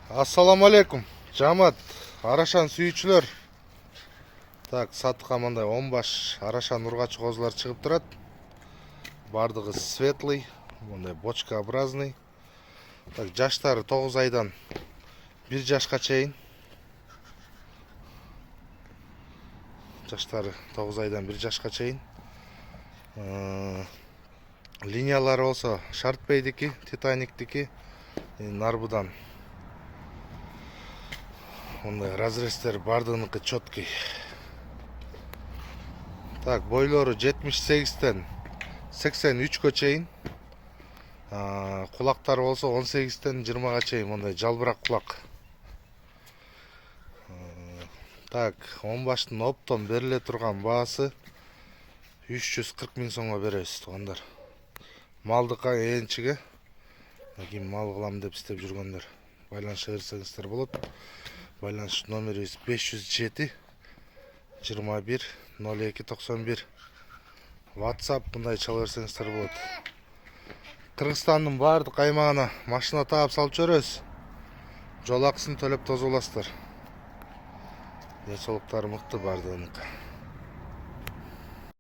Assalamu алейкум. Жамат, арашан сүйүүчүлөр. Так, сатыкка мындай 10 баш арашан ургачы козулар чыгып турат. Бардыгы светлый, мындай бочкообразный. Так, жаштары 9 айдан 1 жашка чейин. Жаштары 9 айдан 1 жашка чейин. Линиялары болсо Шартбейдики, Титаниктики, Нарбудан. Мындай разрезтер бардыгыныкы четкий. Так, бойлору 78-тен 83-кө чейин. Кулактары болсо 18-тен 20-га чейин, мындай жалбырак кулак. Так, 10 баштын оптон бериле турган баасы 340 000 сомго беребиз, туугандар. Малдыкка ээлчиге, ким мал кылам деп издеп жүргөндөр байланыша берсеңиздер болот. Байланыш номерибиз 507 21 02 91. WhatsApp мындай чала берсеңиздер болот. Кыргызстандын баардык аймагына машина таап салып жүрөбүз. Жол акысын төлөп тозуласыздар. Денсаулыктары мыкты бардыгыныкы.